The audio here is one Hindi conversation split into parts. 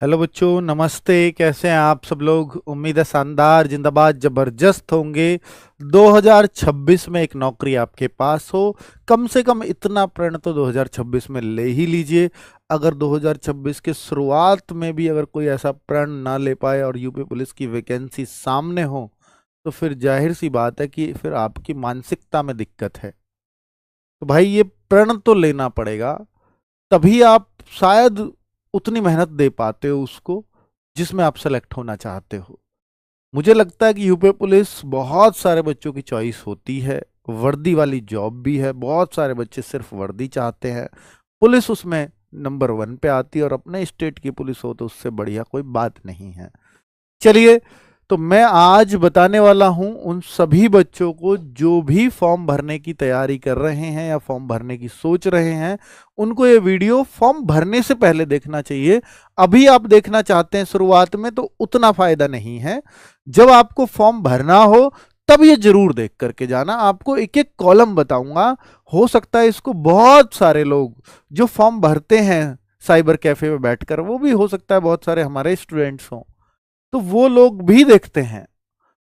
हेलो बच्चों, नमस्ते। कैसे हैं आप सब लोग? उम्मीद है शानदार, जिंदाबाद, जबरदस्त होंगे। 2026 में एक नौकरी आपके पास हो, कम से कम इतना प्रण तो 2026 में ले ही लीजिए। अगर 2026 के शुरुआत में भी अगर कोई ऐसा प्रण ना ले पाए और यूपी पुलिस की वैकेंसी सामने हो, तो फिर जाहिर सी बात है कि फिर आपकी मानसिकता में दिक्कत है। तो भाई ये प्रण तो लेना पड़ेगा, तभी आप शायद उतनी मेहनत दे पाते हो उसको जिसमें आप सेलेक्ट होना चाहते हो। मुझे लगता है कि यूपी पुलिस बहुत सारे बच्चों की चॉइस होती है। वर्दी वाली जॉब भी है, बहुत सारे बच्चे सिर्फ वर्दी चाहते हैं। पुलिस उसमें नंबर 1 पे आती है, और अपने स्टेट की पुलिस हो तो उससे बढ़िया कोई बात नहीं है। चलिए, तो मैं आज बताने वाला हूं उन सभी बच्चों को जो भी फॉर्म भरने की तैयारी कर रहे हैं या फॉर्म भरने की सोच रहे हैं, उनको ये वीडियो फॉर्म भरने से पहले देखना चाहिए। अभी आप देखना चाहते हैं शुरुआत में तो उतना फायदा नहीं है। जब आपको फॉर्म भरना हो तब ये जरूर देख करके जाना। आपको एक एक कॉलम बताऊंगा। हो सकता है इसको बहुत सारे लोग जो फॉर्म भरते हैं साइबर कैफे में बैठकर, वो भी हो सकता है बहुत सारे हमारे स्टूडेंट्स हों, तो वो लोग भी देखते हैं।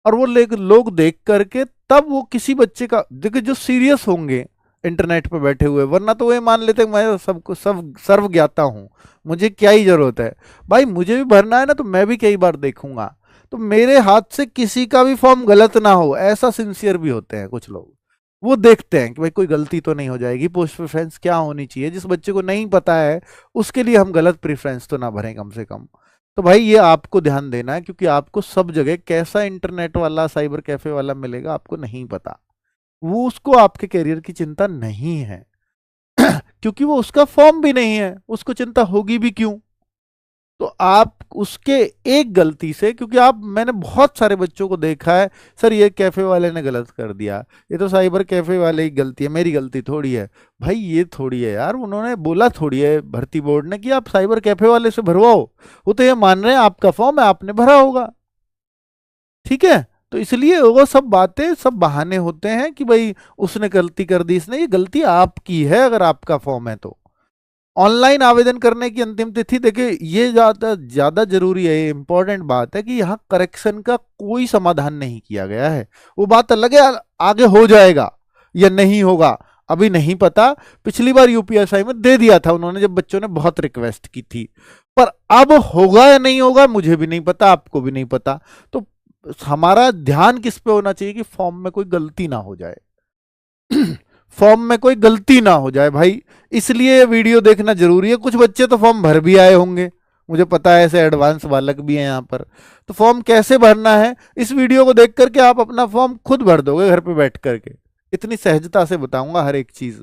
और वो लोग देख करके तब वो किसी बच्चे का देखिए, जो सीरियस होंगे इंटरनेट पे बैठे हुए, वरना तो वो ये मान लेते हैं मैं सबको सब सर्व ज्ञाता हूं, मुझे क्या ही जरूरत है। भाई मुझे भी भरना है ना, तो मैं भी कई बार देखूंगा, तो मेरे हाथ से किसी का भी फॉर्म गलत ना हो, ऐसा सिंसियर भी होते हैं कुछ लोग। वो देखते हैं कि भाई कोई गलती तो नहीं हो जाएगी, पोस्ट प्रेफरेंस क्या होनी चाहिए। जिस बच्चे को नहीं पता है उसके लिए हम गलत प्रेफरेंस तो ना भरें कम से कम। तो भाई ये आपको ध्यान देना है, क्योंकि आपको सब जगह कैसा इंटरनेट वाला साइबर कैफे वाला मिलेगा आपको नहीं पता। वो उसको आपके करियर की चिंता नहीं है क्योंकि वो उसका फॉर्म भी नहीं है, उसको चिंता होगी भी क्यों। तो आप उसके एक गलती से, क्योंकि आप मैंने बहुत सारे बच्चों को देखा है, सर ये कैफे वाले ने गलत कर दिया, ये तो साइबर कैफे वाले की गलती है, मेरी गलती थोड़ी है। भाई ये थोड़ी है यार, उन्होंने बोला थोड़ी है भर्ती बोर्ड ने कि आप साइबर कैफे वाले से भरवाओ। वो तो ये मान रहे हैं आपका फॉर्म है, आपने भरा होगा, ठीक है। तो इसलिए वो सब बातें, सब बहाने होते हैं कि भाई उसने गलती कर दी, इसने, ये गलती आपकी है अगर आपका फॉर्म है तो। ऑनलाइन आवेदन करने की अंतिम तिथि, देखिए ये ज्यादा ज्यादा जरूरी है, ये इंपॉर्टेंट बात है कि यहाँ करेक्शन का कोई समाधान नहीं किया गया है। वो बात अलग है, आगे हो जाएगा या नहीं होगा अभी नहीं पता। पिछली बार यूपीएसआई में दे दिया था उन्होंने, जब बच्चों ने बहुत रिक्वेस्ट की थी, पर अब होगा या नहीं होगा मुझे भी नहीं पता, आपको भी नहीं पता। तो हमारा ध्यान किस पे होना चाहिए कि फॉर्म में कोई गलती ना हो जाए फॉर्म में कोई गलती ना हो जाए भाई, इसलिए ये वीडियो देखना जरूरी है। कुछ बच्चे तो फॉर्म भर भी आए होंगे, मुझे पता है, ऐसे एडवांस बालक भी हैं यहाँ पर। तो फॉर्म कैसे भरना है, इस वीडियो को देख करके आप अपना फॉर्म खुद भर दोगे घर पे बैठ करके। इतनी सहजता से बताऊंगा हर एक चीज।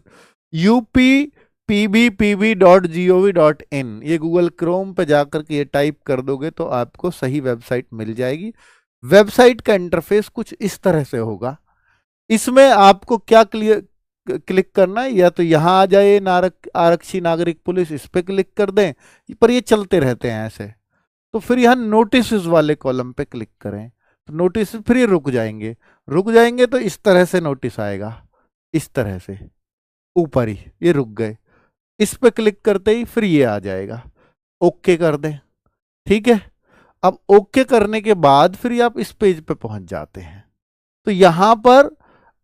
upbpb.gov.in, ये गूगल क्रोम पे जाकर के ये टाइप कर दोगे तो आपको सही वेबसाइट मिल जाएगी। वेबसाइट का इंटरफेस कुछ इस तरह से होगा। इसमें आपको क्या क्लिक करना है, या तो यहां आ जाए आरक्षी नागरिक पुलिस, इस पे क्लिक कर दें, पर ये चलते रहते हैं ऐसे। तो फिर यहाँ नोटिस वाले कॉलम पे क्लिक करें, तो नोटिस, फिर ये रुक जाएंगे। रुक जाएंगे तो इस तरह से नोटिस आएगा, इस तरह से ऊपर ही, ये रुक गए। इस पे क्लिक करते ही फिर ये आ जाएगा, ओके कर दें, ठीक है। अब ओके करने के बाद फिर आप इस पेज पे पहुंच जाते हैं। तो यहां पर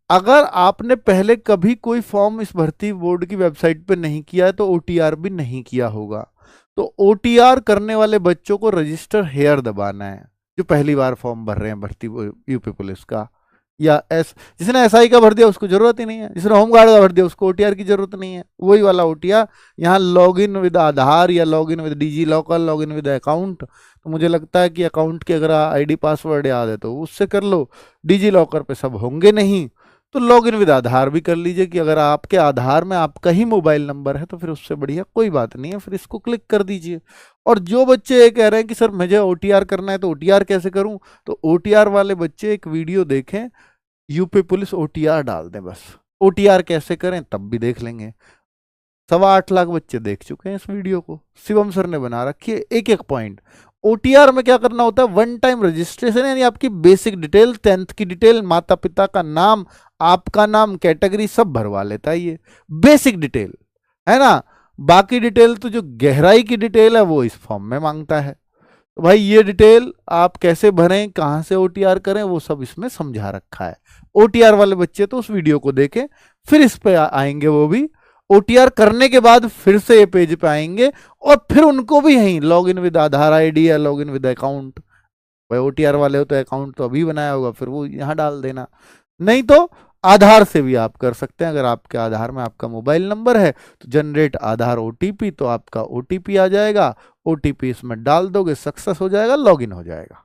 अगर आपने पहले कभी कोई फॉर्म इस भर्ती बोर्ड की वेबसाइट पे नहीं किया है तो ओटीआर भी नहीं किया होगा। तो ओटीआर करने वाले बच्चों को रजिस्टर हेयर दबाना है, जो पहली बार फॉर्म भर रहे हैं भर्ती यूपी पुलिस का। या जिसने एसआई का भर दिया उसको जरूरत ही नहीं है, जिसने होमगार्ड का भर दिया उसको ओटीआर की जरूरत नहीं है, वही वाला ओटीआर। यहाँ लॉग इन विद आधार या log in with DigiLocker, log in with account, तो मुझे लगता है कि अकाउंट के अगर आईडी पासवर्ड याद है तो उससे कर लो। डिजी लॉकर पे सब होंगे नहीं, तो लॉग इन विद आधार भी कर लीजिए, कि अगर आपके आधार में आपका ही मोबाइल नंबर है तो फिर उससे बढ़िया कोई बात नहीं है, फिर इसको क्लिक कर दीजिए। और जो बच्चे ये कह रहे हैं कि सर मुझे ओटीआर करना है तो ओटीआर कैसे करूं, तो ओटीआर वाले बच्चे एक वीडियो देखें, यूपी पुलिस ओटीआर डाल दें बस। ओटीआर कैसे करें तब भी देख लेंगे। 8.25 लाख बच्चे देख चुके हैं इस वीडियो को, शिवम सर ने बना रखी है एक एक पॉइंट। ओटीआर में क्या करना होता है, वन टाइम रजिस्ट्रेशन, यानी आपकी बेसिक डिटेल, 10th की डिटेल, माता पिता का नाम, आपका नाम, कैटेगरी सब भरवा लेता है ये बेसिक डिटेल, है ना। बाकी डिटेल तो जो गहराई की डिटेल है वो इस फॉर्म में मांगता है। तो भाई ये डिटेल आप कैसे भरें, कहाँ से ओटीआर करें, वो सब इसमें समझा रखा है। ओटीआर वाले बच्चे तो उस वीडियो को देखें, फिर इस पे आएंगे, वो भी ओटीआर करने के बाद फिर से ये पेज पे आएंगे और फिर उनको भी यहीं log in with Aadhaar ID या लॉग इन विद अकाउंट, भाई ओटीआर वाले हो तो अकाउंट तो अभी बनाया होगा, फिर वो यहाँ डाल देना। नहीं तो आधार से भी आप कर सकते हैं। अगर आपके आधार में आपका मोबाइल नंबर है तो जनरेट आधार ओटीपी, तो आपका ओटीपी आ जाएगा, ओटीपी इसमें डाल दोगे, सक्सेस हो जाएगा, लॉगिन हो जाएगा।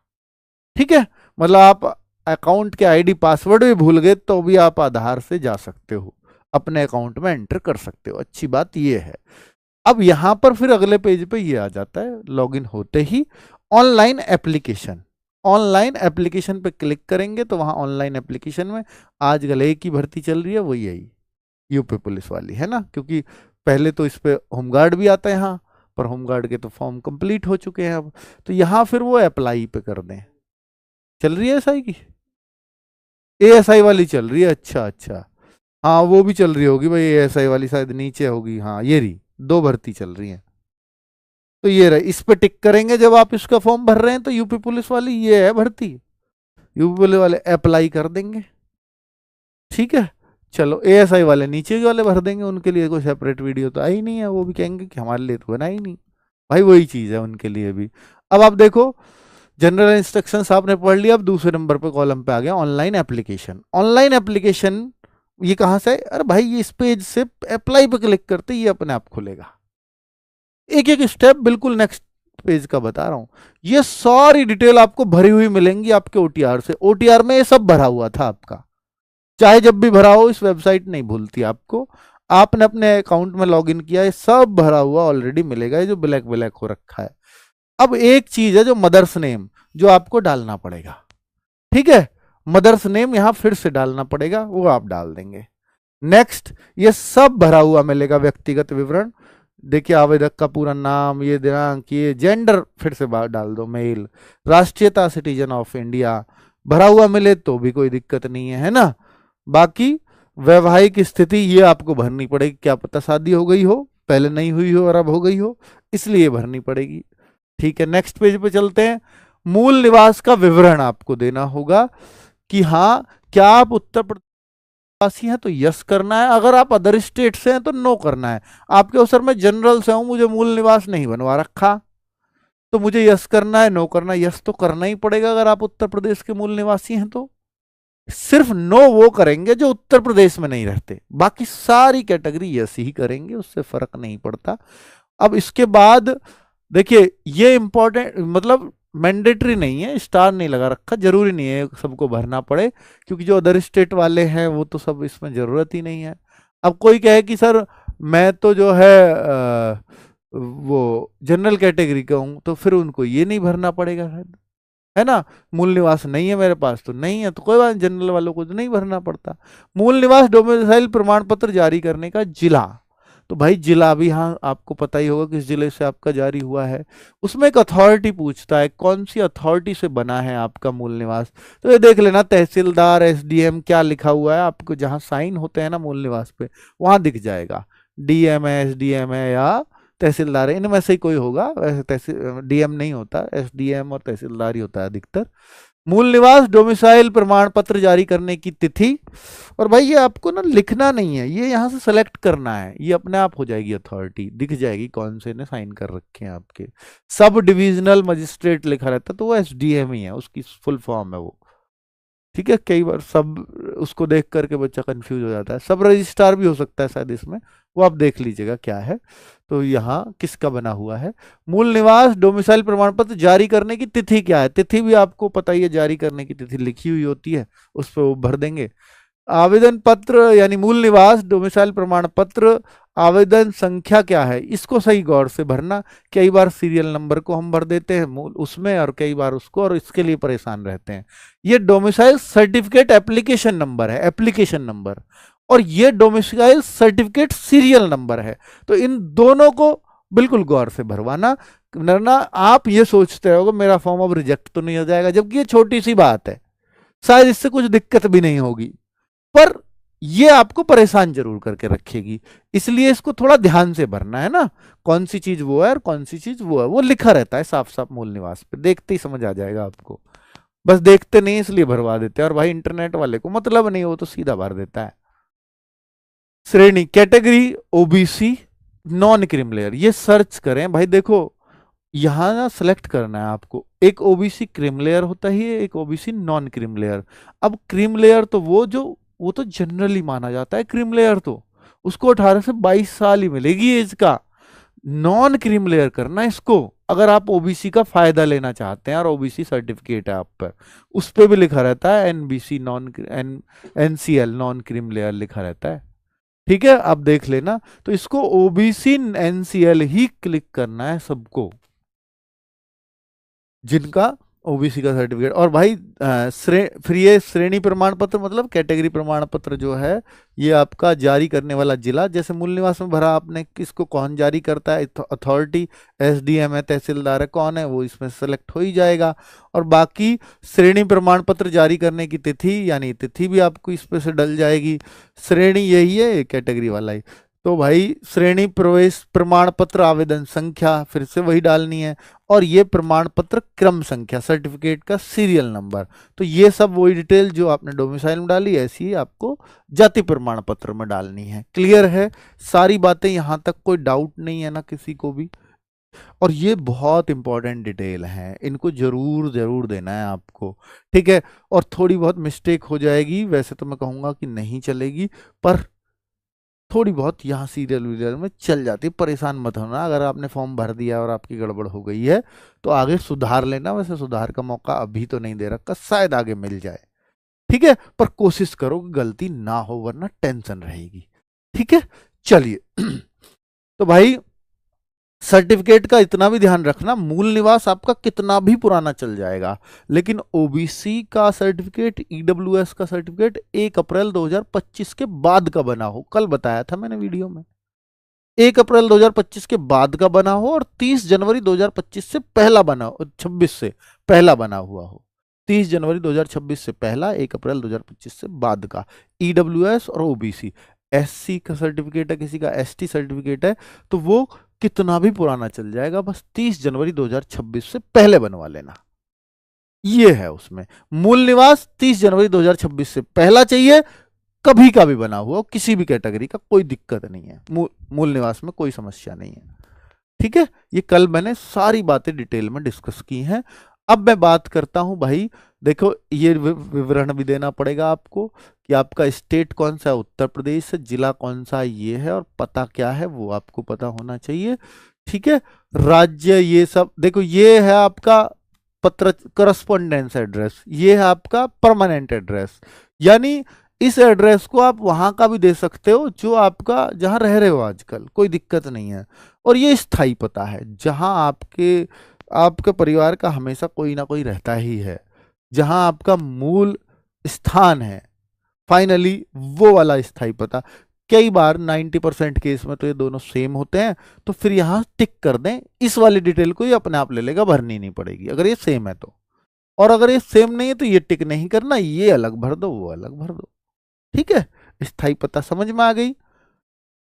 ठीक है, मतलब आप अकाउंट के आईडी पासवर्ड भी भूल गए तो भी आप आधार से जा सकते हो, अपने अकाउंट में एंटर कर सकते हो। अच्छी बात ये है। अब यहां पर फिर अगले पेज पे ये आ जाता है, लॉगिन होते ही ऑनलाइन एप्लीकेशन। ऑनलाइन एप्लीकेशन पे क्लिक करेंगे तो वहां ऑनलाइन एप्लीकेशन में आजकल एक ही भर्ती चल रही है, वही यही यूपी पुलिस वाली है ना, क्योंकि पहले तो इस पे होमगार्ड भी आता है यहाँ पर, होमगार्ड के तो फॉर्म कंप्लीट हो चुके हैं अब, तो यहाँ फिर वो अप्लाई पे कर दें। चल रही है एसआई की, एएसआई वाली चल रही है, अच्छा अच्छा, हाँ वो भी चल रही होगी भाई, एएसआई वाली शायद नीचे होगी, हाँ ये रही, दो भर्ती चल रही है। तो ये रहे, इस पे टिक करेंगे जब आप इसका फॉर्म भर रहे हैं तो यूपी पुलिस वाली ये है भर्ती, यूपी पुलिस वाले अप्लाई कर देंगे। ठीक है, चलो एएसआई वाले नीचे वाले भर देंगे, उनके लिए कोई सेपरेट वीडियो तो आई नहीं है, वो भी कहेंगे कि हमारे लिए तो बना ही नहीं, भाई वही चीज है उनके लिए भी। अब आप देखो जनरल इंस्ट्रक्शंस आपने पढ़ लिया, अब दूसरे नंबर पे कॉलम पे आ गया ऑनलाइन एप्लीकेशन। ऑनलाइन एप्लीकेशन ये कहां से है? अरे भाई ये इस पेज से अप्लाई पे क्लिक करते ये अपने आप खुलेगा, एक एक स्टेप बिल्कुल नेक्स्ट पेज का बता रहा हूं। ये सारी डिटेल आपको भरी हुई मिलेंगी आपके ओटीआर से, ओटीआर में ये सब भरा हुआ था आपका, चाहे जब भी भरा हो, इस वेबसाइट नहीं भूलती आपको। आपने अपने अकाउंट में लॉगिन किया, ये सब भरा हुआ ऑलरेडी मिलेगा, ये जो ब्लैक ब्लैक हो रखा है। अब एक चीज है जो मदर्स नेम, जो आपको डालना पड़ेगा। ठीक है, मदर्स नेम यहां फिर से डालना पड़ेगा, वो आप डाल देंगे। नेक्स्ट, ये सब भरा हुआ मिलेगा व्यक्तिगत विवरण। देखिए आवेदक का पूरा नाम, ये दिनांक, ये जेंडर फिर से डाल दो, मेल, राष्ट्रीयता सिटीजन ऑफ इंडिया, भरा हुआ मिले तो भी कोई दिक्कत नहीं है ना। बाकी वैवाहिक स्थिति ये आपको भरनी पड़ेगी, क्या पता शादी हो गई हो, पहले नहीं हुई हो और अब हो गई हो, इसलिए भरनी पड़ेगी। ठीक है, नेक्स्ट पेज पे चलते हैं। मूल निवास का विवरण आपको देना होगा कि हाँ क्या आप उत्तर प्रदेश वासी हैं तो यस करना है, अगर आप अदर स्टेट से हैं तो नो करना है। आपके अवसर में जनरल से हूं, मुझे मूल निवास नहीं बनवा रखा, तो मुझे यस करना है, नो करना है, यस तो करना ही पड़ेगा अगर आप उत्तर प्रदेश के मूल निवासी हैं तो। सिर्फ नो वो करेंगे जो उत्तर प्रदेश में नहीं रहते, बाकी सारी कैटेगरी यस ही करेंगे, उससे फर्क नहीं पड़ता। अब इसके बाद देखिए ये इंपॉर्टेंट, मतलब मैंडेटरी नहीं है, स्टार नहीं लगा रखा, जरूरी नहीं है सबको भरना पड़े, क्योंकि जो अदर स्टेट वाले हैं वो तो सब इसमें जरूरत ही नहीं है। अब कोई कहे कि सर मैं तो जो है वो जनरल कैटेगरी का हूं, तो फिर उनको ये नहीं भरना पड़ेगा शायद, है ना। मूल निवास नहीं है मेरे पास तो नहीं है, तो कोई बात, जनरल वालों को तो नहीं भरना पड़ता। मूल निवास डोमिसाइल प्रमाण पत्र जारी करने का जिला, तो भाई जिला भी हाँ आपको पता ही होगा किस जिले से आपका जारी हुआ है। उसमें एक अथॉरिटी पूछता है कौन सी अथॉरिटी से बना है आपका मूल निवास, तो ये देख लेना तहसीलदार, एसडीएम क्या लिखा हुआ है आपको, जहां साइन होते हैं ना मूल निवास पे वहां दिख जाएगा, डीएम है, एसडीएम है या तहसीलदार है, इनमें से ही कोई होगा। वैसे तहसील डीएम नहीं होता, एसडीएम और तहसीलदार ही होता है अधिकतर। मूल निवास डोमिसाइल प्रमाण पत्र जारी करने की तिथि, और भाई ये आपको ना लिखना नहीं है, ये यहाँ से सेलेक्ट करना है, ये अपने आप हो जाएगी अथॉरिटी, दिख जाएगी कौन से ने साइन कर रखे हैं आपके। सब डिविजनल मजिस्ट्रेट लिखा रहता है तो वो एसडीएम ही है, उसकी फुल फॉर्म है वो। ठीक है, कई बार सब उसको देख करके बच्चा कंफ्यूज हो जाता है, सब रजिस्ट्रार भी हो सकता है शायद इसमें, वो आप देख लीजिएगा क्या है। तो यहाँ किसका बना हुआ है, मूल निवास डोमिसाइल प्रमाण पत्र जारी करने की तिथि क्या है, तिथि भी आपको पता ही है, जारी करने की तिथि लिखी हुई होती है, उस पर वो भर देंगे। आवेदन पत्र यानी मूल निवास डोमिसाइल प्रमाण पत्र आवेदन संख्या क्या है, इसको सही गौर से भरना। कई बार सीरियल नंबर को हम भर देते हैं मूल उसमें, और कई बार उसको, और इसके लिए परेशान रहते हैं। ये डोमिसाइल सर्टिफिकेट एप्लीकेशन नंबर है, एप्लीकेशन नंबर, और ये डोमिसाइल सर्टिफिकेट सीरियल नंबर है, तो इन दोनों को बिल्कुल गौर से भरवाना। वरना आप ये सोचते रहोगे मेरा फॉर्म अब रिजेक्ट तो नहीं हो जाएगा, जबकि ये छोटी सी बात है, शायद इससे कुछ दिक्कत भी नहीं होगी, पर ये आपको परेशान जरूर करके रखेगी, इसलिए इसको थोड़ा ध्यान से भरना है ना, कौन सी चीज वो है और कौन सी चीज वो है, वो लिखा रहता है साफ साफ मूल निवास पे, देखते ही समझ आ जाएगा आपको। बस देखते नहीं इसलिए भरवा देते हैं, और भाई इंटरनेट वाले को मतलब नहीं, वो तो सीधा भर देता है। श्रेणी category OBC non cream layer, ये सर्च करें भाई। देखो यहां ना सेलेक्ट करना है आपको, एक ओबीसी क्रीम लेयर होता ही है, एक ओबीसी नॉन क्रीम लेयर। अब क्रीम लेयर तो वो तो जनरली माना जाता है क्रीम लेयर, तो उसको 18 से 22 साल ही मिलेगी एज का। नॉन क्रीम लेयर करना इसको, अगर आप ओबीसी का फायदा लेना चाहते हैं और ओबीसी सर्टिफिकेट है आप पर, उस पर भी लिखा रहता है NBC non NCL non cream layer लिखा रहता है। ठीक है, आप देख लेना। तो इसको ओबीसी एनसीएल ही क्लिक करना है सबको, जिनका ओबीसी का सर्टिफिकेट। और भाई फिर ये श्रेणी प्रमाण पत्र मतलब कैटेगरी प्रमाण पत्र जो है, ये आपका जारी करने वाला जिला, जैसे मूल निवास में भरा आपने, किसको कौन जारी करता है, अथॉरिटी एसडीएम है, तहसीलदार है, कौन है वो इसमें सेलेक्ट हो ही जाएगा। और बाकी श्रेणी प्रमाण पत्र जारी करने की तिथि, यानी तिथि भी आपको इस पे से डल जाएगी। श्रेणी यही है, कैटेगरी वाला ही। तो भाई श्रेणी प्रवेश प्रमाण पत्र आवेदन संख्या फिर से वही डालनी है, और ये प्रमाण पत्र क्रम संख्या, सर्टिफिकेट का सीरियल नंबर। तो ये सब वही डिटेल जो आपने डोमिसाइल में डाली, ऐसी ही आपको जाति प्रमाण पत्र में डालनी है। क्लियर है सारी बातें, यहां तक कोई डाउट नहीं है ना किसी को भी। और ये बहुत इंपॉर्टेंट डिटेल है, इनको जरूर जरूर देना है आपको, ठीक है। और थोड़ी बहुत मिस्टेक हो जाएगी, वैसे तो मैं कहूंगा कि नहीं चलेगी, पर थोड़ी बहुत यहाँ सीरियल वीरियल में चल जाती है। परेशान मत होना, अगर आपने फॉर्म भर दिया और आपकी गड़बड़ हो गई है तो आगे सुधार लेना। वैसे सुधार का मौका अभी तो नहीं दे रखा, शायद आगे मिल जाए, ठीक है। पर कोशिश करो कि गलती ना हो, वरना टेंशन रहेगी, ठीक है। चलिए तो भाई सर्टिफिकेट का इतना भी ध्यान रखना, मूल निवास आपका कितना भी पुराना चल जाएगा, लेकिन ओबीसी का सर्टिफिकेट, ईडब्ल्यूएस का सर्टिफिकेट 1 अप्रैल 2025 के बाद का बना हो। कल बताया था मैंने वीडियो में, 1 अप्रैल 2025 के बाद का बना हो, और 30 जनवरी 2025 से पहला बना हो, 26 से पहला बना हुआ हो। 30 जनवरी 2026 से पहला, 1 अप्रैल 2025 से बाद का ईडब्ल्यूएस और ओबीसी। एससी का सर्टिफिकेट है, किसी का एसटी सर्टिफिकेट है, तो वो कितना भी पुराना चल जाएगा, बस 30 जनवरी 2026 से पहले बनवा लेना। ये है उसमें मूल निवास 30 जनवरी 2026 से पहला चाहिए, कभी का भी बना हुआ, किसी भी कैटेगरी का, कोई दिक्कत नहीं है, मूल निवास में कोई समस्या नहीं है, ठीक है। ये कल मैंने सारी बातें डिटेल में डिस्कस की हैं। अब मैं बात करता हूं भाई, देखो ये विवरण भी देना पड़ेगा आपको कि आपका स्टेट कौन सा है, उत्तर प्रदेश है, जिला कौन सा ये है, और पता क्या है वो आपको पता होना चाहिए, ठीक है। राज्य ये सब देखो, ये है आपका पत्र करस्पॉन्डेंस एड्रेस, ये है आपका परमानेंट एड्रेस, यानी इस एड्रेस को आप वहां का भी दे सकते हो जो आपका जहां रह रहे हो आजकल, कोई दिक्कत नहीं है। और ये स्थायी पता है, जहां आपके परिवार का हमेशा कोई ना कोई रहता ही है, जहां आपका मूल स्थान है फाइनली, वो वाला स्थायी पता। कई बार 90% केस में तो ये दोनों सेम होते हैं, तो फिर यहां टिक कर दें, इस वाली डिटेल को ये अपने आप ले लेगा, भरनी नहीं पड़ेगी अगर ये सेम है तो। और अगर ये सेम नहीं है तो ये टिक नहीं करना, ये अलग भर दो, वो अलग भर दो, ठीक है। स्थायी पता समझ में आ गई।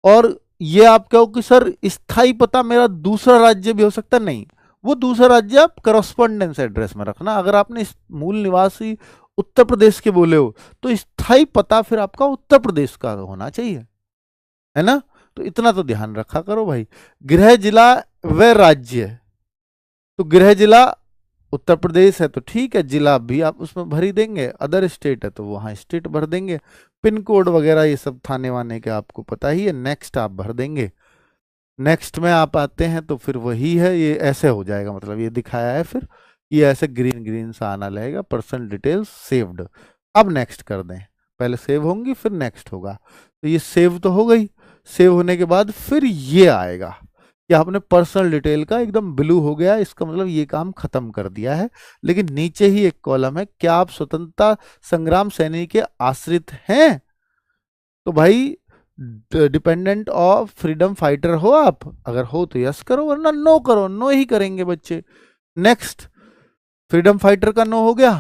और ये आप कहो कि सर स्थायी पता मेरा दूसरा राज्य भी हो सकता है, नहीं, वो दूसरा राज्य आप करस्पॉन्डेंस एड्रेस में रखना। अगर आपने इस मूल निवासी उत्तर प्रदेश के बोले हो तो स्थायी पता फिर आपका उत्तर प्रदेश का होना चाहिए, है ना। तो इतना तो ध्यान रखा करो भाई। गृह जिला व राज्य, तो गृह जिला उत्तर प्रदेश है तो ठीक है, जिला भी आप उसमें भर ही देंगे, अदर स्टेट है तो वहां स्टेट भर देंगे, पिन कोड वगैरह ये सब थाने वाने के आपको पता ही है, नेक्स्ट आप भर देंगे। नेक्स्ट में आप आते हैं तो फिर वही है, ये ऐसे हो जाएगा, मतलब ये दिखाया है, फिर ये ऐसे ग्रीन ग्रीन सा आना लगेगा, पर्सनल डिटेल्स सेव्ड। अब नेक्स्ट कर दें, पहले सेव होंगी फिर नेक्स्ट होगा, तो ये सेव तो हो गई। सेव होने के बाद फिर ये आएगा कि आपने पर्सनल डिटेल का एकदम ब्लू हो गया, इसका मतलब ये काम खत्म कर दिया है। लेकिन नीचे ही एक कॉलम है, क्या आप स्वतंत्रता संग्राम सैनिक के आश्रित हैं, तो भाई डिपेंडेंट ऑफ फ्रीडम फाइटर हो आप, अगर हो तो यस करो, वरना नो करो, नो ही करेंगे बच्चे। नेक्स्ट, फ्रीडम फाइटर का नो हो गया,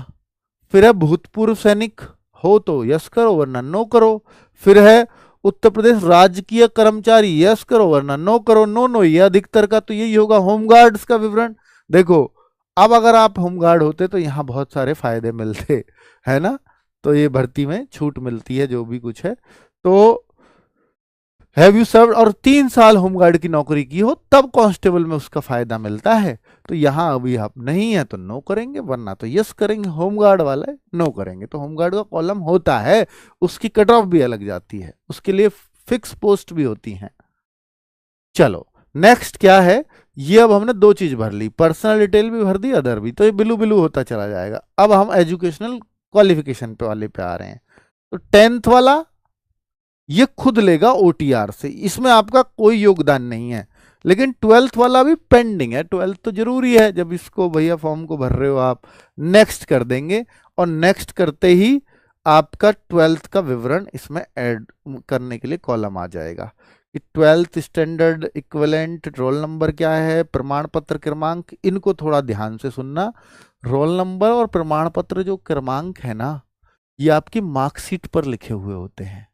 फिर है भूतपूर्व सैनिक हो तो यस करो वरना नो करो। फिर है उत्तर प्रदेश राजकीय कर्मचारी, यस करो वरना नो करो। नो नो ये अधिकतर का तो यही होगा। होमगार्ड्स का विवरण देखो, अब अगर आप होमगार्ड होते तो यहाँ बहुत सारे फायदे मिलते, है ना, तो ये भर्ती में छूट मिलती है जो भी कुछ है। तो हैव यू सर्व और 3 साल होमगार्ड की नौकरी की हो तब कांस्टेबल में उसका फायदा मिलता है। तो यहां अभी आप नहीं है तो नो करेंगे वरना तो यस करेंगे। होमगार्ड वाला नो करेंगे। तो होमगार्ड का कॉलम होता है, उसकी कट ऑफ भी अलग जाती है, उसके लिए फिक्स पोस्ट भी होती हैं। चलो नेक्स्ट क्या है, ये अब हमने 2 चीज भर ली, पर्सनल डिटेल भी भर दी, अदर भी, तो ये बिलू बिलू होता चला जाएगा। अब हम एजुकेशनल क्वालिफिकेशन पे वाले पे आ रहे हैं। तो 10th वाला ये खुद लेगा ओटीआर से, इसमें आपका कोई योगदान नहीं है। लेकिन 12th वाला भी पेंडिंग है, 12th तो जरूरी है, जब इसको भैया फॉर्म को भर रहे हो आप नेक्स्ट कर देंगे, और नेक्स्ट करते ही आपका 12th का विवरण इसमें ऐड करने के लिए कॉलम आ जाएगा कि 12th standard equivalent, roll number क्या है, प्रमाण पत्र क्रमांक, इनको थोड़ा ध्यान से सुनना। रोल नंबर और प्रमाण पत्र जो क्रमांक है ना, ये आपकी मार्कशीट पर लिखे हुए होते हैं,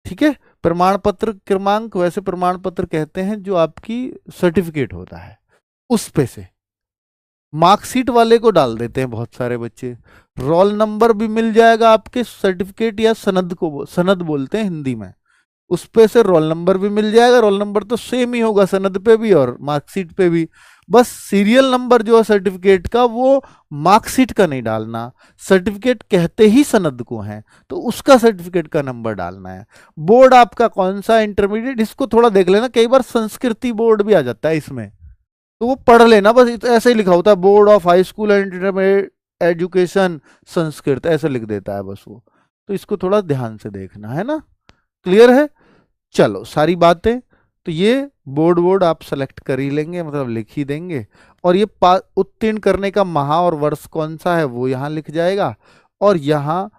ठीक है। प्रमाण पत्र क्रमांक वैसे प्रमाण पत्र कहते हैं जो आपकी सर्टिफिकेट होता है उस पे से, मार्कशीट वाले को डाल देते हैं बहुत सारे बच्चे। रोल नंबर भी मिल जाएगा आपके सर्टिफिकेट या सनद को, सनद बोलते हैं हिंदी में, उस पे से रोल नंबर भी मिल जाएगा। रोल नंबर तो सेम ही होगा सनद पे भी और मार्कशीट पे भी, बस सीरियल नंबर जो है सर्टिफिकेट का वो मार्कशीट का नहीं डालना, सर्टिफिकेट कहते ही सनद को है तो उसका सर्टिफिकेट का नंबर डालना है। बोर्ड आपका कौन सा, इंटरमीडिएट, इसको थोड़ा देख लेना, कई बार संस्कृति बोर्ड भी आ जाता है इसमें, तो वो पढ़ लेना, बस ऐसे ही लिखा होता है board of high school and intermediate education Sanskrit, ऐसे लिख देता है बस वो, तो इसको थोड़ा ध्यान से देखना है ना। क्लियर है, चलो सारी बातें, तो ये बोर्ड आप सेलेक्ट कर ही लेंगे, मतलब लिख ही देंगे, और ये उत्तीर्ण करने का माह और वर्ष कौन सा है वो यहाँ लिख जाएगा, और यहाँ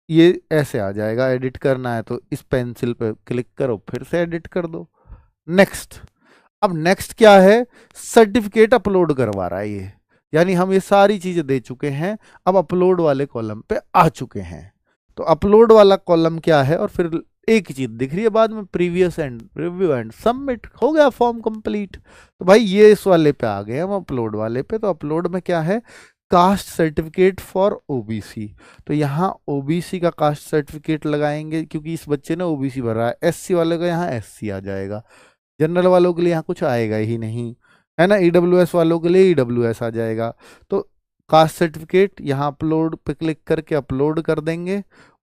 ये ऐसे आ जाएगा। एडिट करना है तो इस पेंसिल पे क्लिक करो, फिर से एडिट कर दो। नेक्स्ट, अब नेक्स्ट क्या है, सर्टिफिकेट अपलोड करवा रहा है ये, यानी हम ये सारी चीजें दे चुके हैं, अब अपलोड वाले कॉलम पे आ चुके हैं। तो अपलोड वाला कॉलम क्या है, और फिर एक ही चीज दिख रही है बाद में, previous and review and submit, हो गया फॉर्म कंप्लीट। तो भाई ये इस वाले पे आ गए हम, अपलोड वाले पे। तो अपलोड में क्या है, कास्ट सर्टिफिकेट फॉर ओबीसी, तो यहाँ ओबीसी का कास्ट सर्टिफिकेट लगाएंगे क्योंकि इस बच्चे ने ओबीसी भरा है। एससी वाले का यहाँ एससी आ जाएगा, जनरल वालों के लिए यहाँ कुछ आएगा ही नहीं, है ना। ईडब्ल्यूएस वालों के लिए ईडब्ल्यूएस आ जाएगा। तो कास्ट सर्टिफिकेट यहाँ अपलोड पे क्लिक करके अपलोड कर देंगे,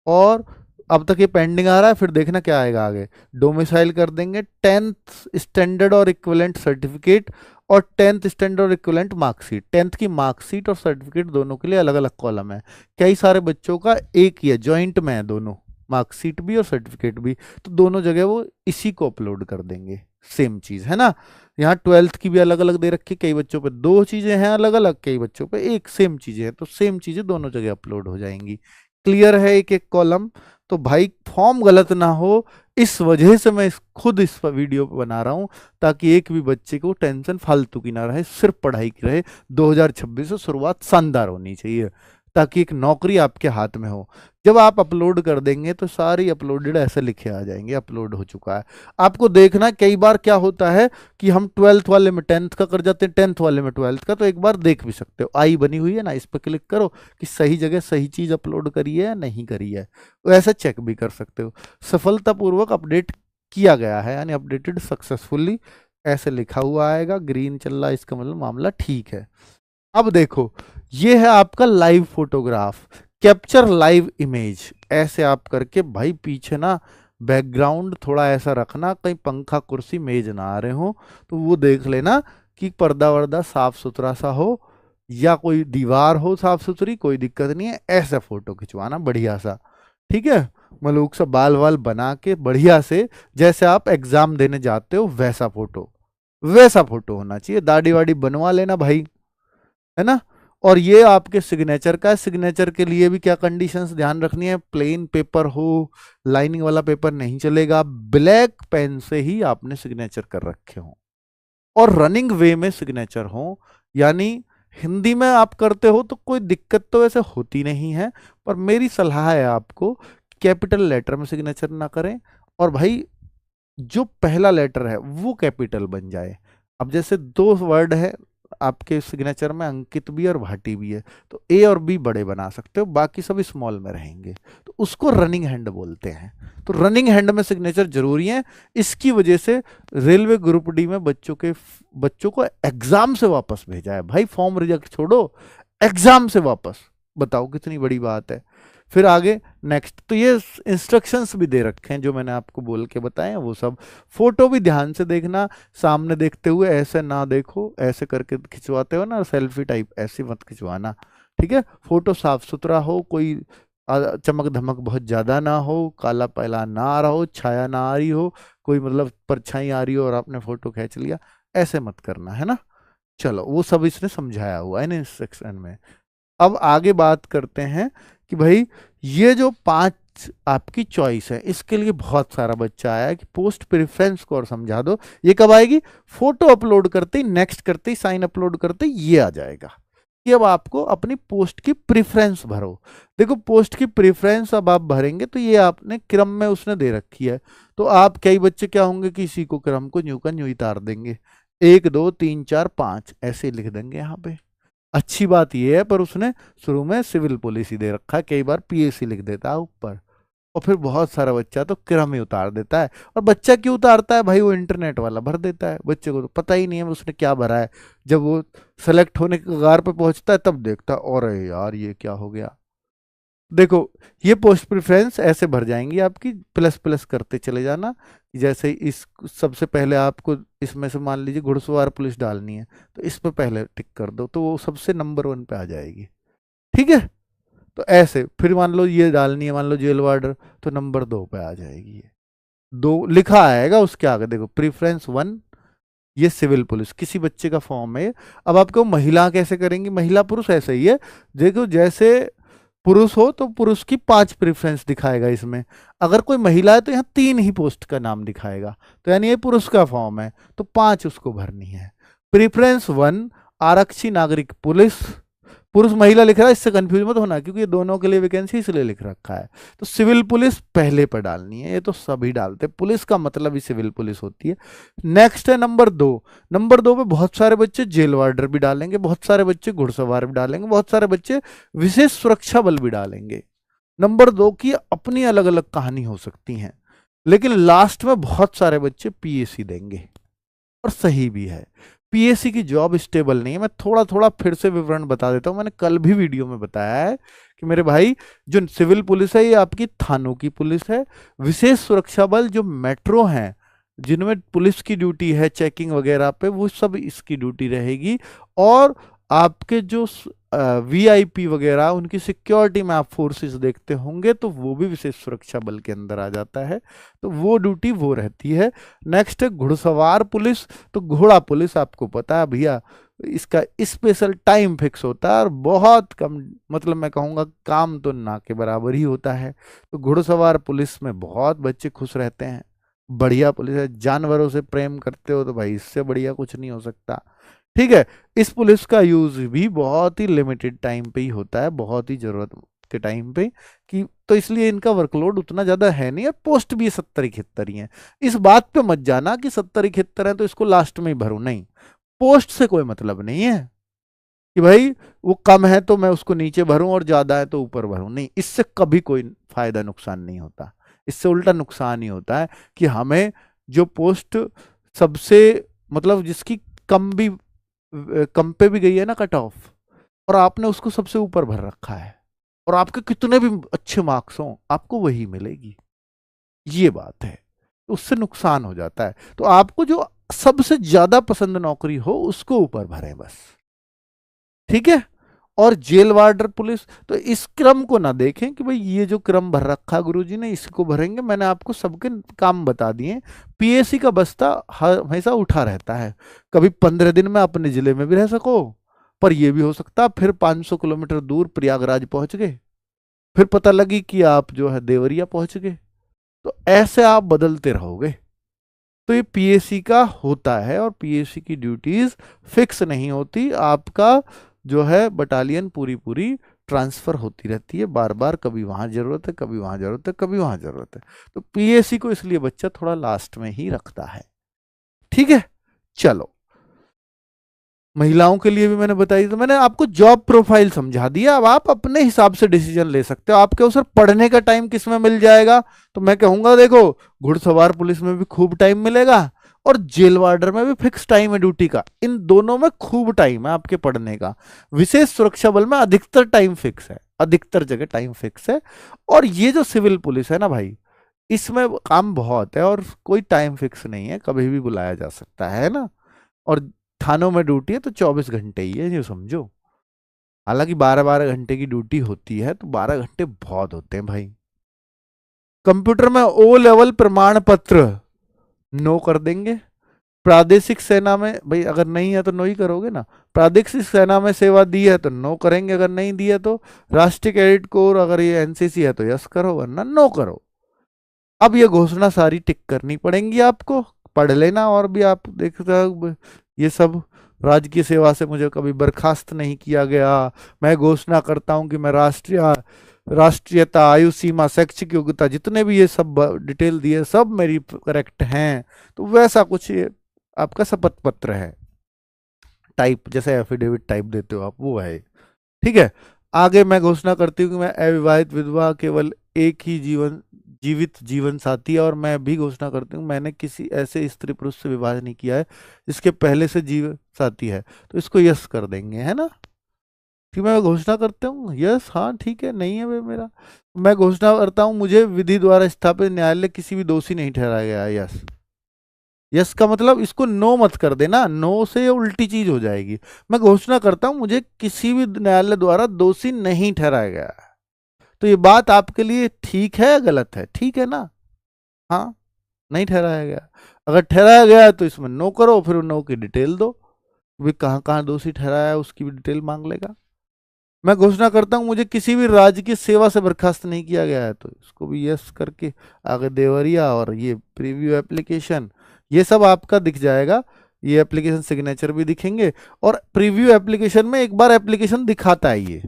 और अब तक ये पेंडिंग आ रहा है, फिर देखना क्या आएगा आगे। डोमिसाइल कर देंगे, 10th स्टैंडर्ड और इक्विवेलेंट सर्टिफिकेट और 10th स्टैंडर्ड और इक्विवेलेंट मार्कशीट। 10th की मार्कशीट और सर्टिफिकेट दोनों के लिए अलग अलग कॉलम है, कई सारे बच्चों का एक ही है, ज्वाइंट में है दोनों, मार्कशीट भी और सर्टिफिकेट भी, तो दोनों जगह वो इसी को अपलोड कर देंगे, सेम चीज है ना। यहाँ 12th की भी अलग अलग दे रखी, कई बच्चों पे 2 चीजें हैं अलग अलग, कई बच्चों पे एक सेम चीजें हैं, तो सेम चीजें दोनों जगह अपलोड हो जाएंगी। क्लियर है, एक एक कॉलम। तो भाई फॉर्म गलत ना हो, इस वजह से मैं खुद इस वीडियो पे बना रहा हूं, ताकि एक भी बच्चे को टेंशन फालतू की ना रहे, सिर्फ पढ़ाई की रहे। 2026 से शुरुआत शानदार होनी चाहिए, ताकि एक नौकरी आपके हाथ में हो। जब आप अपलोड कर देंगे तो सारी अपलोडेड ऐसे लिखे आ जाएंगे, अपलोड हो चुका है। आपको देखना कई बार क्या होता है कि हम 12th वाले में 10th का कर जाते हैं, 10th वाले में 12th का, तो एक बार देख भी सकते हो, आई बनी हुई है ना, इस पर क्लिक करो कि सही जगह सही चीज अपलोड करी है या नहीं करी है, वैसे चेक भी कर सकते हो। सफलतापूर्वक अपडेट किया गया है, यानी अपडेटेड सक्सेसफुली ऐसे लिखा हुआ आएगा, ग्रीन चल रहा है, इसका मतलब मामला ठीक है। अब देखो, ये है आपका live photograph, capture live image, ऐसे आप करके भाई पीछे ना बैकग्राउंड थोड़ा ऐसा रखना, कहीं पंखा कुर्सी मेज ना आ रहे हो, तो वो देख लेना कि पर्दा वर्दा साफ सुथरा सा हो, या कोई दीवार हो साफ सुथरी, कोई दिक्कत नहीं है, ऐसा फोटो खिंचवाना बढ़िया सा, ठीक है। मलूक सा बाल वाल बना के बढ़िया से, जैसे आप एग्जाम देने जाते हो वैसा फोटो होना चाहिए। दाढ़ी वाड़ी बनवा लेना भाई, है ना। और ये आपके सिग्नेचर का है, सिग्नेचर के लिए भी क्या कंडीशंस ध्यान रखनी है, प्लेन पेपर हो, लाइनिंग वाला पेपर नहीं चलेगा, ब्लैक पेन से ही आपने सिग्नेचर कर रखे हो, और रनिंग वे में सिग्नेचर हो, यानी हिंदी में आप करते हो तो कोई दिक्कत तो वैसे होती नहीं है, पर मेरी सलाह है आपको, कैपिटल लेटर में सिग्नेचर ना करें, और भाई जो पहला लेटर है वो कैपिटल बन जाए। अब जैसे दो वर्ड है आपके सिग्नेचर में, अंकित भी और भाटी भी है, तो ए और बी बड़े बना सकते हो, बाकी सब स्मॉल में रहेंगे, तो उसको रनिंग हैंड बोलते हैं। तो रनिंग हैंड में सिग्नेचर जरूरी है। इसकी वजह से रेलवे ग्रुप डी में बच्चों को एग्जाम से वापस भेजा है भाई, फॉर्म रिजेक्ट छोड़ो, एग्जाम से वापस, बताओ कितनी बड़ी बात है। फिर आगे नेक्स्ट, तो ये इंस्ट्रक्शंस भी दे रखे हैं जो मैंने आपको बोल के बताए हैं वो सब। फोटो भी ध्यान से देखना, सामने देखते हुए ऐसे ना देखो, ऐसे करके खिंचवाते हो ना सेल्फी टाइप, ऐसे मत खिंचवाना, ठीक है। फोटो साफ सुथरा हो, कोई चमक धमक बहुत ज्यादा ना हो, काला पहला ना आ रहा हो, छाया ना आ रही हो, कोई मतलब परछाई आ रही हो और आपने फोटो खींच लिया, ऐसे मत करना, है ना। चलो वो सब इसने समझाया हुआ है ना इस सेक्शन में। अब आगे बात करते हैं कि भाई ये जो 5 आपकी चॉइस है, इसके लिए बहुत सारा बच्चा आया है कि पोस्ट प्रेफरेंस को और समझा दो। ये कब आएगी? फोटो अपलोड करते ही, नेक्स्ट करते ही, साइन अपलोड करते ही ये आ जाएगा कि अब आपको अपनी पोस्ट की प्रेफरेंस भरो। देखो पोस्ट की प्रेफरेंस अब आप भरेंगे तो ये आपने क्रम में उसने दे रखी है, तो आप कई बच्चे क्या होंगे कि इसी को क्रम को न्यू का न्यू ही उतार देंगे, 1 2 3 4 5 ऐसे लिख देंगे यहाँ पे। अच्छी बात यह है, पर उसने शुरू में सिविल पुलिस ही दे रखा है, कई बार पीएससी लिख देता है ऊपर, और फिर बहुत सारा बच्चा तो क्रम ही उतार देता है। और बच्चा क्यों उतारता है भाई? वो इंटरनेट वाला भर देता है, बच्चे को तो पता ही नहीं है उसने क्या भरा है। जब वो सेलेक्ट होने के कगार पे पहुंचता है तब देखता है, और यार ये क्या हो गया। देखो ये पोस्ट प्रेफरेंस ऐसे भर जाएंगी आपकी, प्लस प्लस करते चले जाना। जैसे इस सबसे पहले आपको इसमें से मान लीजिए घुड़सवार पुलिस डालनी है, तो इस पे पहले टिक कर दो, तो वो सबसे नंबर 1 पे आ जाएगी, ठीक है। तो ऐसे फिर मान लो ये डालनी है, मान लो जेल वार्डर, तो नंबर 2 पे आ जाएगी। ये 2 लिखा आएगा उसके आगे, देखो प्रेफरेंस 1, ये सिविल पुलिस किसी बच्चे का फॉर्म है। अब आपको महिला कैसे करेंगी? महिला पुरुष ऐसे ही है, देखो जैसे पुरुष हो तो पुरुष की 5 प्रेफरेंस दिखाएगा इसमें, अगर कोई महिला है तो यहाँ 3 ही पोस्ट का नाम दिखाएगा, तो यानी ये पुरुष का फॉर्म है तो 5 उसको भरनी है। प्रेफरेंस 1 आरक्षी नागरिक पुलिस, पुरुष महिला लिख रहा है, इससे कंफ्यूज मत होना क्योंकि ये दोनों के लिए वैकेंसी इसलिए लिख रखा है। तो सिविल पुलिस पहले पर डालनी है, ये तो सभी डालते हैं, पुलिस का मतलब ही सिविल पुलिस होती है। नेक्स्ट है नंबर 2। नंबर 2 पे बहुत सारे बच्चे जेल वार्डर भी डालेंगे, बहुत सारे बच्चे घुड़सवार भी डालेंगे, बहुत सारे बच्चे विशेष सुरक्षा बल भी डालेंगे। नंबर 2 की अपनी अलग अलग कहानी हो सकती है, लेकिन लास्ट में बहुत सारे बच्चे पीएससी देंगे, और सही भी है। पीएससी की जॉब स्टेबल नहीं है। मैं थोड़ा थोड़ा फिर से विवरण बता देता हूं, मैंने कल भी वीडियो में बताया है कि मेरे भाई जो सिविल पुलिस है ये आपकी थानों की पुलिस है। विशेष सुरक्षा बल जो मेट्रो हैं, जिनमें पुलिस की ड्यूटी है चेकिंग वगैरह पे, वो सब इसकी ड्यूटी रहेगी। और आपके जो वीआईपी वगैरह उनकी सिक्योरिटी में आप फोर्सेस देखते होंगे, तो वो भी विशेष सुरक्षा बल के अंदर आ जाता है, तो वो ड्यूटी वो रहती है। नेक्स्ट है घुड़सवार पुलिस। तो घोड़ा पुलिस आपको पता है भैया, इसका स्पेशल टाइम फिक्स होता है और बहुत कम, मतलब मैं कहूँगा काम तो ना के बराबर ही होता है। तो घुड़सवार पुलिस में बहुत बच्चे खुश रहते हैं, बढ़िया पुलिस है। जानवरों से प्रेम करते हो तो भाई इससे बढ़िया कुछ नहीं हो सकता, ठीक है। इस पुलिस का यूज भी बहुत ही लिमिटेड टाइम पे ही होता है, बहुत ही जरूरत के टाइम पे, कि तो इसलिए इनका वर्कलोड उतना ज्यादा है नहीं, और पोस्ट भी 70-71 ही है। इस बात पे मत जाना कि 70-71 है तो इसको लास्ट में ही भरूं, नहीं, पोस्ट से कोई मतलब नहीं है कि भाई वो कम है तो मैं उसको नीचे भरूं और ज्यादा है तो ऊपर भरूं, नहीं, इससे कभी कोई फायदा नुकसान नहीं होता। इससे उल्टा नुकसान ही होता है कि हमें जो पोस्ट सबसे, मतलब जिसकी कम भी, कम पे भी गई है ना कट ऑफ, और आपने उसको सबसे ऊपर भर रखा है, और आपके कितने भी अच्छे मार्क्स हों आपको वही मिलेगी, ये बात है। तो उससे नुकसान हो जाता है। तो आपको जो सबसे ज्यादा पसंद नौकरी हो उसको ऊपर भरें बस, ठीक है। और जेल वार्डर पुलिस, तो इस क्रम को ना देखें कि भाई ये जो क्रम भर रखा गुरुजी ने इसको भरेंगे, मैंने आपको सबके काम बता दिए। पीएससी का बस्ता हमेशा उठा रहता है, कभी 15 दिन में अपने जिले में भी रह सको, पर यह भी हो सकता फिर 500 किलोमीटर दूर प्रयागराज पहुंच गए, फिर पता लगी कि आप जो है देवरिया पहुंच गए, तो ऐसे आप बदलते रहोगे। तो ये पीएससी का होता है, और पीएससी की ड्यूटीज फिक्स नहीं होती। आपका जो है बटालियन पूरी पूरी ट्रांसफर होती रहती है बार बार, कभी वहां जरूरत है, कभी वहां जरूरत है, कभी वहां जरूरत है। तो पीएसी को इसलिए बच्चा थोड़ा लास्ट में ही रखता है। ठीक है, चलो महिलाओं के लिए भी मैंने बताई, तो मैंने आपको जॉब प्रोफाइल समझा दिया। अब आप अपने हिसाब से डिसीजन ले सकते हो। आपके उस पढ़ने का टाइम किस में मिल जाएगा, तो मैं कहूंगा देखो घुड़सवार पुलिस में भी खूब टाइम मिलेगा और जेल वार्डर में भी फिक्स टाइम है ड्यूटी का। इन दोनों में खूब टाइम है आपके पढ़ने का। विशेष सुरक्षा बल में अधिकतर टाइम फिक्स है, अधिकतर जगह टाइम फिक्स है। और ये जो सिविल पुलिस है ना भाई, इसमें काम बहुत है और कोई टाइम फिक्स नहीं है, कभी भी बुलाया जा सकता है ना। और थानों में ड्यूटी है तो 24 घंटे ही है, जो समझो। हालांकि 12-12 घंटे की ड्यूटी होती है, तो 12 घंटे बहुत होते हैं भाई। कंप्यूटर में ओ लेवल प्रमाण पत्र नो कर देंगे। प्रादेशिक सेना में भाई अगर नहीं है तो नो ही करोगे ना। प्रादेशिक सेना में सेवा दी है तो नो करेंगे, अगर नहीं दी है तो। राष्ट्रीय कैडेट कोर अगर ये एनसीसी है तो यस करो, वरना नो करो। अब ये घोषणा सारी टिक करनी पड़ेंगी आपको, पढ़ लेना। और भी आप देखते हो ये सब, राजकीय सेवा से मुझे कभी बर्खास्त नहीं किया गया, मैं घोषणा करता हूं कि मैं राष्ट्रीयता, आयु सीमा, शैक्षिक योग्यता, जितने भी ये सब डिटेल दिए सब मेरी करेक्ट हैं। तो वैसा कुछ ये आपका शपथ पत्र है, टाइप जैसे एफिडेविट टाइप देते हो आप, वो है। ठीक है, आगे मैं घोषणा करती हूँ कि मैं अविवाहित विधवा केवल एक ही जीवित जीवन साथी है। और मैं भी घोषणा करती हूँ मैंने किसी ऐसे स्त्री पुरुष से विवाह नहीं किया है जिसके पहले से जीवन साथी है। तो इसको यस कर देंगे, है ना। ठीक, मैं घोषणा करता हूँ यस, हाँ ठीक है, नहीं है वे मेरा। मैं घोषणा करता हूँ मुझे विधि द्वारा स्थापित न्यायालय किसी भी दोषी नहीं ठहराया गया है, यस। यस का मतलब इसको नो मत कर देना, नो से उल्टी चीज हो जाएगी। मैं घोषणा करता हूं मुझे किसी भी न्यायालय द्वारा दोषी नहीं ठहराया गया है। तो ये बात आपके लिए ठीक है या गलत है, ठीक है ना। हाँ, नहीं ठहराया गया। अगर ठहराया गया है तो इसमें नो करो, फिर नो की डिटेल दो, वे कहाँ कहाँ दोषी ठहराया है उसकी भी डिटेल मांग लेगा। मैं घोषणा करता हूं मुझे किसी भी राज्य की सेवा से बर्खास्त नहीं किया गया है, तो इसको भी यस करके आगे देवरिया और ये प्रीव्यू एप्लीकेशन, ये सब आपका दिख जाएगा। ये एप्लीकेशन सिग्नेचर भी दिखेंगे। और प्रीव्यू एप्लीकेशन में एक बार एप्लीकेशन दिखाता है ये,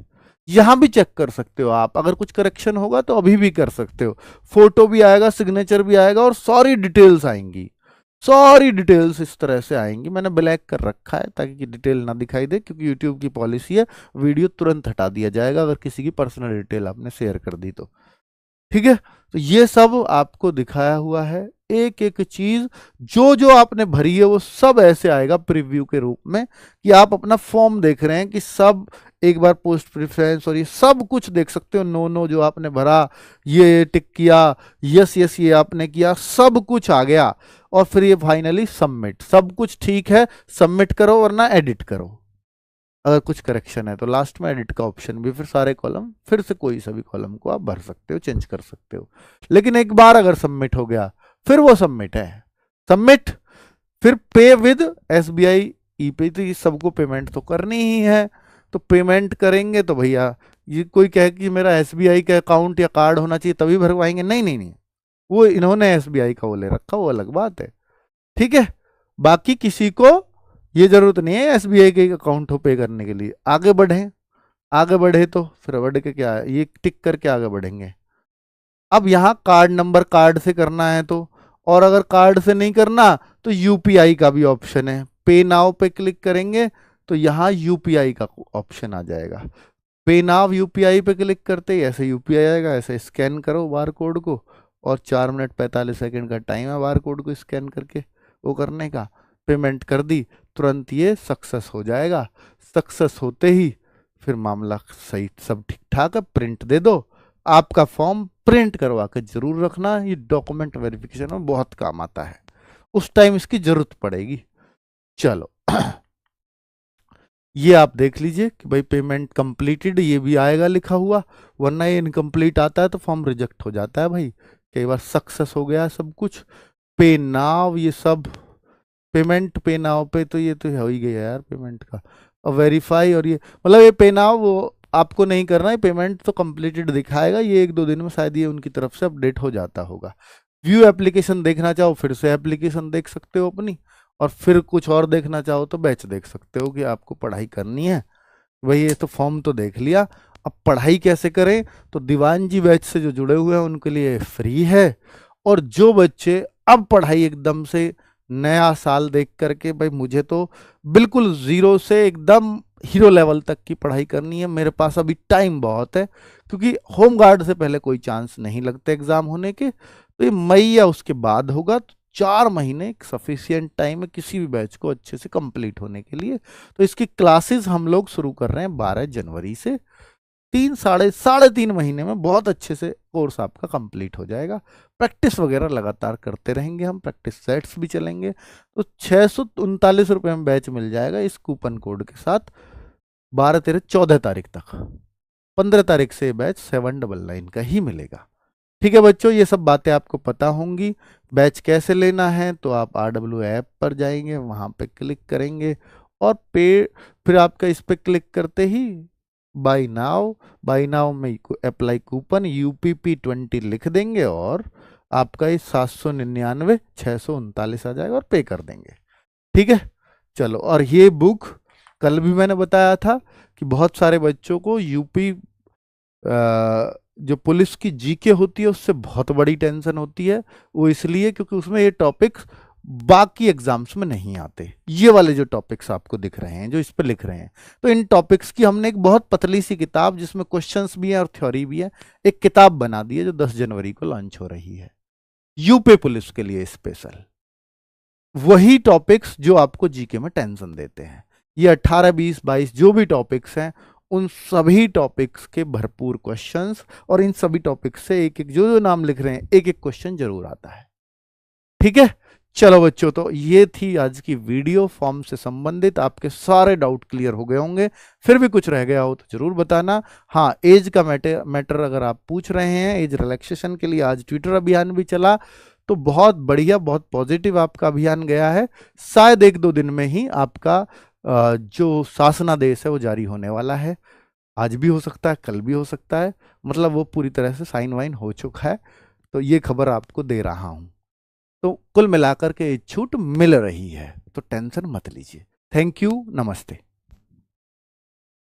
यहां भी चेक कर सकते हो आप, अगर कुछ करेक्शन होगा तो अभी भी कर सकते हो। फोटो भी आएगा, सिग्नेचर भी आएगा और सारी डिटेल्स आएंगी। सारी डिटेल्स इस तरह से आएंगी। मैंने ब्लैक कर रखा है ताकि डिटेल ना दिखाई दे, क्योंकि यूट्यूब की पॉलिसी है वीडियो तुरंत हटा दिया जाएगा अगर किसी की पर्सनल डिटेल आपने शेयर कर दी तो। ठीक है, तो ये सब आपको दिखाया हुआ है, एक एक चीज जो जो आपने भरी है वो सब ऐसे आएगा प्रीव्यू के रूप में, कि आप अपना फॉर्म देख रहे हैं कि सब एक बार पोस्ट प्रेफरेंस और ये सब कुछ देख सकते हो। नो नो जो आपने भरा, ये टिक किया, यस यस ये आपने किया, सब कुछ आ गया। और फिर ये फाइनली सबमिट, सब कुछ ठीक है, सबमिट करो वरना एडिट करो। अगर कुछ करेक्शन है तो लास्ट में एडिट का ऑप्शन भी, फिर सारे कॉलम फिर से कोई सा भी कॉलम को आप भर सकते हो, चेंज कर सकते हो। लेकिन एक बार अगर सबमिट हो गया फिर वो सबमिट है। सबमिट, फिर पे विद एसबीआई ई पे, तो ये सबको पेमेंट तो करनी ही है। तो पेमेंट करेंगे तो भैया ये कोई कहे कि मेरा एसबीआई का अकाउंट या कार्ड होना चाहिए तभी भरवाएंगे, नहीं नहीं नहीं, वो इन्होंने एसबीआई का वो ले रखा, वो अलग बात है। ठीक है, बाकी किसी को ये जरूरत नहीं है एसबीआई के अकाउंट हो पे करने के लिए। आगे बढ़े, आगे बढ़े तो फिर बढ़ के क्या है, ये टिक करके आगे बढ़ेंगे। अब यहाँ कार्ड नंबर कार्ड से करना है तो, और अगर कार्ड से नहीं करना तो यूपीआई का भी ऑप्शन है। पे नाउ पे क्लिक करेंगे तो यहाँ यूपीआई का ऑप्शन आ जाएगा। पे नाउ यूपीआई पे क्लिक करते ही ऐसे यूपीआई आएगा, ऐसे स्कैन करो बार कोड को, और 4 मिनट 45 सेकंड का टाइम है बार कोड को स्कैन करके वो करने का। पेमेंट कर दी, तुरंत ये सक्सेस हो जाएगा। सक्सेस होते ही फिर मामला सही, सब ठीक ठाक है, प्रिंट दे दो। आपका फॉर्म प्रिंट करवा के जरूर रखना, ये डॉक्यूमेंट वेरिफिकेशन में बहुत काम आता है, उस टाइम इसकी जरूरत पड़ेगी। चलो ये आप देख लीजिए कि भाई पेमेंट कंप्लीटेड, ये भी आएगा लिखा हुआ, वरना ये इनकम्प्लीट आता है तो फॉर्म रिजेक्ट हो जाता है भाई। कई बार सक्सेस हो गया सब कुछ। पे नाउ, ये सब पेमेंट पे नाउ पे, तो ये तो हो ही गया यार पेमेंट का। और वेरीफाई, और ये मतलब ये पे नाउ वो आपको नहीं करना है, पेमेंट तो कंप्लीटेड दिखाएगा, ये 1-2 दिन में शायद ये उनकी तरफ से अपडेट हो जाता होगा। व्यू एप्लीकेशन देखना चाहो फिर से एप्लीकेशन देख सकते हो अपनी, और फिर कुछ और देखना चाहो तो बैच देख सकते हो कि आपको पढ़ाई करनी है भाई ये तो फॉर्म तो देख लिया, अब पढ़ाई कैसे करें? तो दीवान जी बैच से जो जुड़े हुए हैं उनके लिए फ्री है। और जो बच्चे अब पढ़ाई एकदम से नया साल देख करके, भाई मुझे तो बिल्कुल जीरो से एकदम हीरो लेवल तक की पढ़ाई करनी है, मेरे पास अभी टाइम बहुत है, क्योंकि होम गार्ड से पहले कोई चांस नहीं लगते एग्जाम होने के, तो ये मई या उसके बाद होगा। तो 4 महीने एक सफिशियंट टाइम है किसी भी बैच को अच्छे से कंप्लीट होने के लिए। तो इसकी क्लासेस हम लोग शुरू कर रहे हैं 12 जनवरी से। साढ़े तीन महीने में बहुत अच्छे से कोर्स आपका कंप्लीट हो जाएगा। प्रैक्टिस वगैरह लगातार करते रहेंगे, हम प्रैक्टिस सेट्स भी चलेंगे। तो 639 रुपये में बैच मिल जाएगा इस कूपन कोड के साथ, 12, 13, 14 तारीख तक। 15 तारीख से बैच 799 का ही मिलेगा। ठीक है बच्चों, ये सब बातें आपको पता होंगी। बैच कैसे लेना है? तो आप RW ऐप पर जाएंगे, वहां पे क्लिक करेंगे और पे, फिर आपका इस पे क्लिक करते ही बाई नाउ में अप्लाई कूपन UPP20 लिख देंगे और आपका ये 799, 639 आ जाएगा और पे कर देंगे। ठीक है, चलो। और ये बुक कल भी मैंने बताया था कि बहुत सारे बच्चों को यूपी जो पुलिस की जीके होती है उससे बहुत बड़ी टेंशन होती है। वो इसलिए क्योंकि उसमें ये टॉपिक्स बाकी एग्जाम्स में नहीं आते, ये वाले जो टॉपिक्स आपको दिख रहे हैं जो इस पे लिख रहे हैं। तो इन टॉपिक्स की हमने एक बहुत पतली सी किताब जिसमें क्वेश्चंस भी हैं और थ्योरी भी है, एक किताब बना दी है जो 10 जनवरी को लॉन्च हो रही है यूपी पुलिस के लिए स्पेशल। वही टॉपिक्स जो आपको जीके में टेंशन देते हैं, ये 18, 20, 22 जो भी टॉपिक्स हैं, उन सभी टॉपिक्स के भरपूर क्वेश्चंस, और इन सभी टॉपिक्स से एक एक जो जो नाम लिख रहे हैं एक एक क्वेश्चन जरूर आता है। ठीक है, चलो बच्चों, तो ये थी आज की वीडियो फॉर्म से संबंधित। आपके सारे डाउट क्लियर हो गए होंगे, फिर भी कुछ रह गया हो तो जरूर बताना। हाँ, एज का मैटर अगर आप पूछ रहे हैं, एज रिलैक्सेशन के लिए आज ट्विटर अभियान भी चला, तो बहुत बढ़िया, बहुत पॉजिटिव आपका अभियान गया है। शायद 1-2 दिन में ही आपका जो शासनादेश है वो जारी होने वाला है। आज भी हो सकता है, कल भी हो सकता है, मतलब वो पूरी तरह से साइन वाइन हो चुका है। तो ये खबर आपको दे रहा हूं। तो कुल मिलाकर के छूट मिल रही है, तो टेंशन मत लीजिए। थैंक यू, नमस्ते।